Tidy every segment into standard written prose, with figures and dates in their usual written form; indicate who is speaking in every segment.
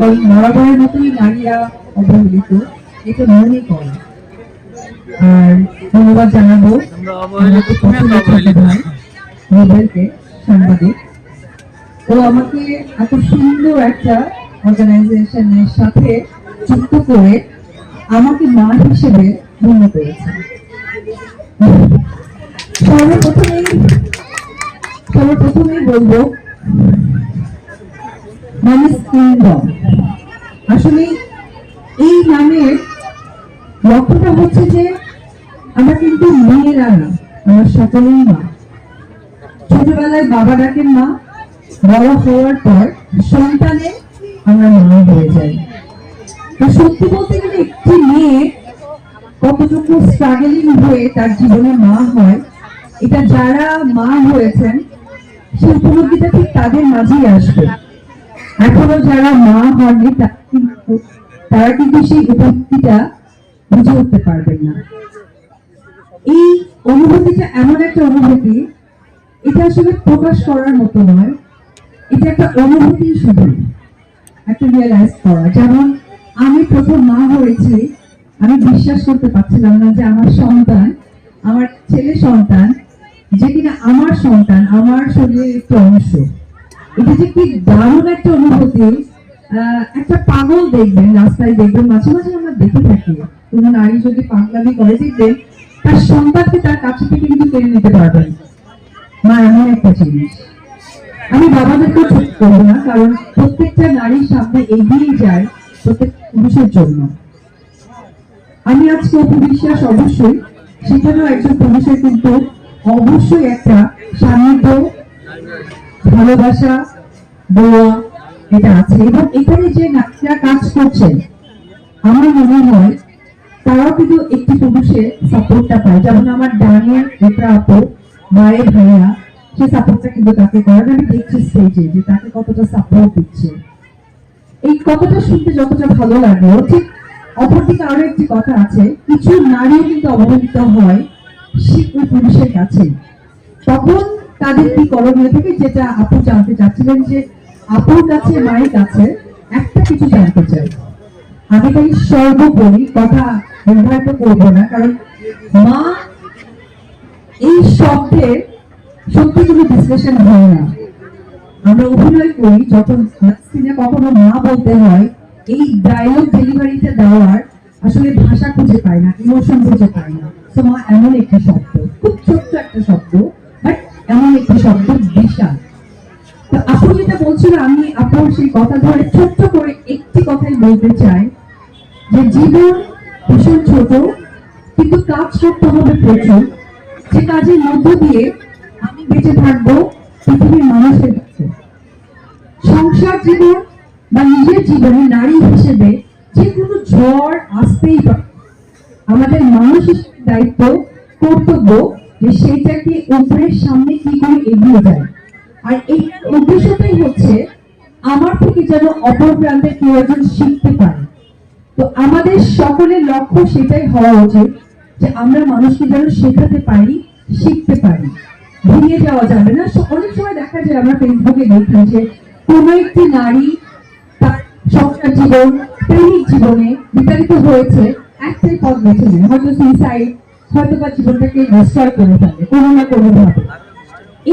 Speaker 1: ওই বরাবরের মতোই নারীরা অবহেলিত, এটা মনে করে। আর ধন্যবাদ জানাবো নোবেলকে, সাংবাদিক। ও আমাকে এত সুন্দর একটা অর্গানাইজেশনের সাথে যুক্ত করে আমাকে মা হিসেবে ধন্য করেছে। সর্বপ্রথমেই বলবো মানুষ কিংডম। আসলে এই নামের লক্ষ্যটা হচ্ছে যে আমরা কিন্তু মেয়েরা না, আমরা সকলেই মা। ছোটবেলায় বাবা ডাকেন মা, বড় হওয়ার পর সন্তানে আমরা মা হয়ে যাই। তো সত্যি বলতে গেলে একটি মেয়ে কতটুকু স্ট্রাগলিং হয়ে তার জীবনে মা হয়, এটা যারা মা হয়েছেন সেই উপলব্ধিটা ঠিক তাদের মাঝেই আসবে। এখনো যারা মা হয়নি তারা কিন্তু সেই উপলব্ধিটা বুঝে উঠতে পারবেন না। এই অনুভূতিটা এমন একটা অনুভূতি, এটা আসলে প্রকাশ করার মতো নয়, এটা একটা অনুভূতি, শুধু একটা রিয়েলাইজ করা। যেমন আমি প্রথম মা হয়েছি, আমি বিশ্বাস করতে পারছিলাম না যে আমার সন্তান, আমার ছেলে সন্তান, যে কিনা আমার সন্তান, আমার শরীরের একটা অংশ। এটা যে কি দারুণ একটা অনুভূতি। একটা পাগল দেখবেন, রাস্তায় দেখবেন, মাঝে মাঝে আমরা দেখে থাকি, কোনো নারী যদি পাগলামি করে দেখবেন তার সন্তানকে তার কাছে থেকে কিন্তু কেড়ে নিতে পারবেন। মা এমন একটা জিনিস। আমি বাবাদেরকেও ছোট করবো না, কারণ প্রত্যেকটা নারীর সামনে এগিয়ে যায় প্রত্যেক পুরুষের জন্য। আমি আজকে অপু বিশ্বাস, অবশ্যই সেখানেও একজন পুরুষের কিন্তু অবশ্যই একটা সান্নিধ্য, ভালোবাসা, দোয়া এটা আছে। এবং এখানে যে নারীরা কাজ করছেন আমার মনে হয় তারাও কিন্তু একটি পুরুষের সাপোর্টটা পায়। যেমন আমার ডানিয়ার একটা আপু, মায়ের ভাইয়া, সে সাপোর্টটা কিন্তু তাকে করেন। আমি দেখছি স্টেজে যে তাকে কতটা সাপোর্ট দিচ্ছে। এই কথাটা শুনতে যতটা ভালো লাগলো, ঠিক অপরদিকে আরো একটি কথা আছে, কিছু নারীও কিন্তু অবহেলিত হয় ওই পুরুষের কাছে। তখন তাদের কি করণীয় থেকে, যেটা আপু জানতে চাচ্ছিলেন, যে আপুর কাছে, মায়ের কাছে একটা কিছু জানতে চাই। আমি তাই সর্বোপরি কথা নির্ধারিত করবো না, কারণ মা এই শব্দের সত্যি কোনো বিশ্লেষণ হয় না। আমরা অভিনয় করি, যখন সিনে কখনো মা বলতে হয়, এই ডায়লগ ডেলিভারিটা দেওয়ার আসলে ভাষা খুঁজে পাই না, ইমোশন খুঁজে পাই না। তো মা এমন একটি শব্দ, খুব ছোট্ট একটা শব্দ, বাট এমন একটি শব্দ বিশাল। তো আপু যেটা বলছিল, আমি আপুর সেই কথা ধরে ছোট্ট করে একটি কথাই বলতে চাই, যে জীবন ভীষণ ছোট, কিন্তু কাজ করতে হবে প্রচুর। যে কাজের মধ্য দিয়ে আমি বেঁচে থাকবো পৃথিবীর মানুষের কাছে। সংসার জীবন বা নিজের জীবনে নারী হিসেবে যে কোনো ঝড় আসতেই পারে। আমাদের মানসিক দায়িত্ব, কর্তব্য, যে সেইটাকে উপরের সামনে কি করে এগিয়ে যায়। আর এই উদ্দেশ্যটাই হচ্ছে আমার থেকে যেন অপর প্রান্তে কেউ একজন শিখতে পারে। তো আমাদের সকলের লক্ষ্য সেটাই হওয়া উচিত, যে আমরা মানুষকে যেন শেখাতে পারি, শিখতে পারি। ভেঙে যাওয়া যাবে না। অনেক সময় দেখা যায়, আমরা ফেসবুকে দেখি যে কোন একটি নারী তার সংসার জীবন, প্রেমিক জীবনে বিতাড়িত হয়েছে, একটাই পথ বেছে নেয়, হয়তো সুইসাইড, হয়তো বা জীবনটাকে নষ্ট করে ফেলে কোনো না কোনো ভাবে।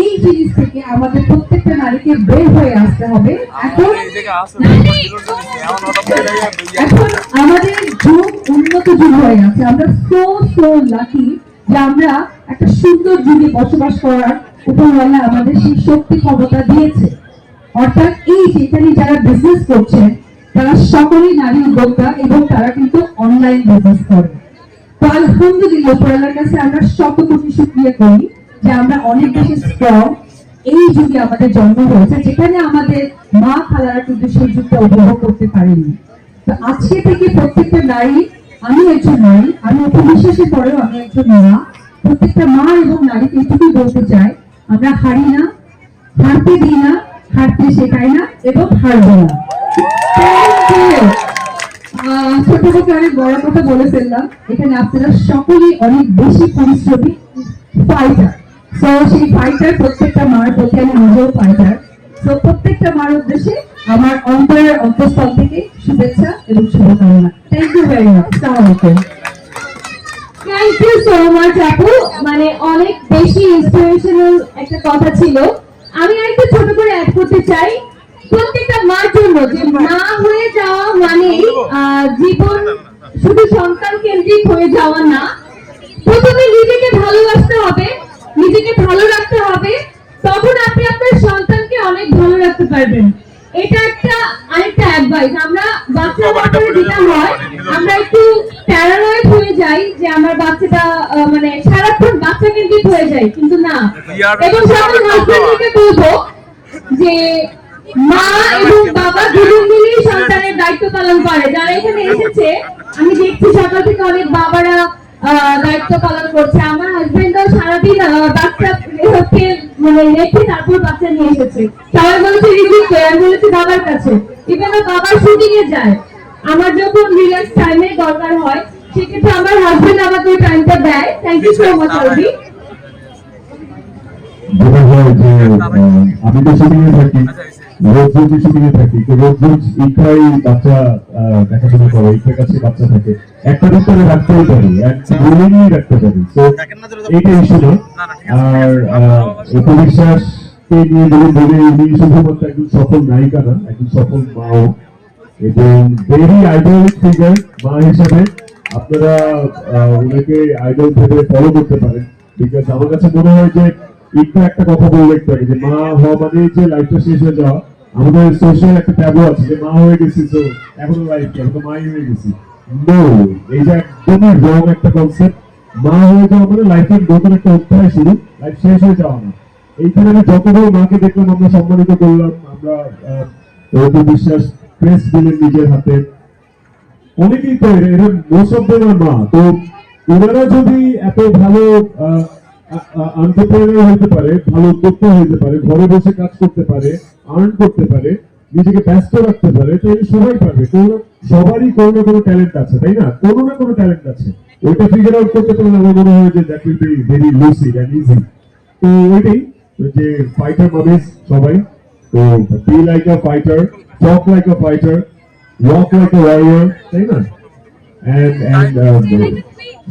Speaker 1: এই জিনিস থেকে আমাদের প্রত্যেকটা নারীকে বের হয়ে আসতে হবে। এখন আমাদের যুগ উন্নত যুগ হয়ে গেছে, আমরা সো লাকি যে আমরা একটা সুন্দর যুগে বসবাস করার উপরওয়ালা আমাদের সেই শক্তি ক্ষমতা দিয়েছে। অর্থাৎ এই যেখানে যারা বিজনেস করছেন তারা সকলেই নারী উদ্যোক্তা, এবং তারা কিন্তু অনলাইন বিজনেস করে। তো আলহামদুলিল্লাহ, উপরওয়ালার কাছে আমরা শত কোটি শুকরিয়া করি যে আমরা অনেক বেশি স্ট্রং। এই যুগে আমাদের জন্ম হয়েছে, যেখানে আমাদের মা খালারা কিন্তু সেই যুগটা উপভোগ করতে পারেনি। তো আজকে থেকে প্রত্যেকটা নারী, আমি একজন নারী, আমি উপবিশ্বাসের পরেও আমি একজন মা, প্রত্যেকটা মা এবং নারীকে এটুকুই বলতে চাই, আমরা হারি না, হারতে দিই না, হারতে শেখাই না, এবং হারবো না। ছোট থেকে অনেক বড় কথা বলে ফেললাম। এখানে আপনারা সকলেই অনেক বেশি পরিশ্রমী ফাইটার। তো সেই ফাইটার প্রত্যেকটা মার প্রতি, আমি নিজেও ফাইটার। তো প্রত্যেকটা মার উদ্দেশ্যে আমার অন্তরের অন্তঃস্থল থেকে শুভেচ্ছা এবং শুভকামনা। Thank you very much. আসসালামু আলাইকুম।
Speaker 2: থ্যাংক ইউ সো মাচ আপু, মানে অনেক বেশি ইন্সপিরেশনাল একটা কথা ছিল। আমি আরেকটু ছোট করে অ্যাড করতে চাই, প্রত্যেকটা মার জন্য যে মা হয়ে যাওয়া মানে জীবন শুধু সন্তান কেন্দ্রিক হয়ে যাওয়া না, প্রথমে নিজেকে ভালোবাসতে হবে, নিজেকে ভালো রাখতে হবে, তখন আপনি আপনার সন্তানকে অনেক ভালো রাখতে পারবেন। এটা একটা আরেকটা অ্যাডভাইস। আমরা বাচ্চা বাচ্চারা যেটা হয়, আমরা একটু প্যারানয়েড হয়ে যাই যে আমার বাচ্চাটা মানে সারাক্ষণ বাচ্চা কেন্দ্রিক হয়ে যায়, কিন্তু না। এবং সকল হাজবেন্ডকে বলবো যে মা এবং বাবা দুজন মিলেই সন্তানের দায়িত্ব পালন করে। যারা এখানে এসেছে আমি দেখছি সকাল থেকে অনেক বাবারা দায়িত্ব পালন করছে। আমার হাজবেন্ডও সারাদিন বাচ্চা হচ্ছে মানে রেখে তারপর বাচ্চা নিয়ে এসেছে। সবাই বলেছে রিজিক আমি বলেছি বাবার কাছে, ইভেন বাবার শুটিং এ যায়। আমার যখন রিল্যাক্স টাইমের দরকার হয় সেক্ষেত্রে আমার হাজবেন্ড আমাকে ওই টাইমটা দেয়। থ্যাংক ইউ সো মাচ অলভি।
Speaker 3: আমি তো শুটিং এ থাকি, রোজ রোজ শুটিং এ থাকি, তো রোজ রোজ ইকরাই বাচ্চা দেখাশোনা করে, ইকরার কাছে বাচ্চা থাকে, একটা ভিতরে রাখতেই পারি, একটা বলেই রাখতে পারি। তো এইটা ইস্যু না। আর উপবিশ্বাসকে নিয়ে যদি বলে, উনি শুধুমাত্র একজন সফল নায়িকা না, একজন সফল মাও এবং ভেরি আইডলিক ফিগার মা হিসাবে। আপনারা ওনাকে আইডল ভেবে ফলো করতে পারেন। বিকজ আমার কাছে মনে হয় যে ইকরা একটা কথা বললে একটু আগে, যে মা হওয়া মানে যে লাইফটা শেষ হয়ে যাওয়া। আমাদের সোশ্যাল একটা ট্যাবু আছে যে মা হয়ে গেছি তো এখনো লাইফ কি, এখন তো মাই হয়ে গেছি। নো, এইটা একদমই রং একটা কনসেপ্ট। মা হয়ে যাওয়া মানে লাইফের নতুন একটা অধ্যায় শুরু, লাইফ শেষ হয়ে যাওয়া না। এইখানে আমি যতগুলো মাকে দেখলাম, আমরা সম্মানিত করলাম, আমরা বিশ্বাস প্রেস দিলেন নিজের হাতে, অনেকেই তো এরা মোস্ট অফ দেম মা। তো ওনারা যদি এত ভালো এন্টারপ্রেনার হতে পারে, ভালো উদ্যোক্তা হতে পারে, ঘরে বসে কাজ করতে পারে, আর্ন করতে পারে, নিজেকে ব্যস্ত রাখতে পারে, তাহলে সবাই পারবে। সবারই কোনো না কোনো ট্যালেন্ট আছে, তাই না? কোনো না কোনো ট্যালেন্ট আছে। ওইটা ফিগার আউট করতে পারলে আমার মনে হয় যে that will be very lucid and easy. তো ওইটাই যে ফাইটার মামিস সবাই, তো be like a fighter, talk like a fighter, walk like a warrior, তাই না? And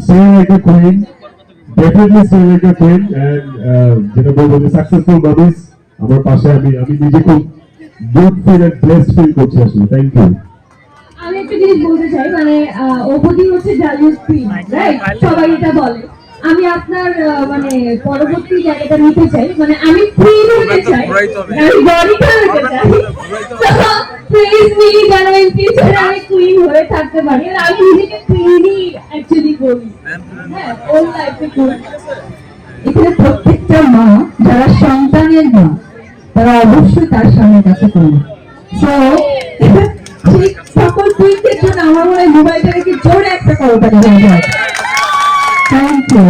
Speaker 3: stay like a queen, definitely stay like a queen, and যেটা বলবো যে successful mothers আমার পাশে, আমি নিজে খুব good feel and blessed feel করছি আসলে। Thank you.
Speaker 2: আমি একটা জিনিস বলতে চাই, মানে অবধি হচ্ছে জালিয়াস কুইন, রাইট? সবাই এটা বলে। আমি আপনার মানে পরবর্তী জায়গাটা নিতে চাই, মানে আমি কুইন হতে চাই, আমি বডিটা হতে চাই। প্লিজ মি যেন ইন ফিউচারে আমি কুইন হয়ে থাকতে পারি। আর আমি নিজেকে কুইনই অ্যাকচুয়ালি বলি, হ্যাঁ, ওল লাইফে কুইন।
Speaker 1: এখানে প্রত্যেকটা মা যারা সন্তানের মা, তারা অবশ্যই তার স্বামীর কাছে করবে। সো ঠিক সকল কুইনদের জন্য আমার মনে হয় মোবাইলটা রেখে জোরে একটা করবেন। Thank you.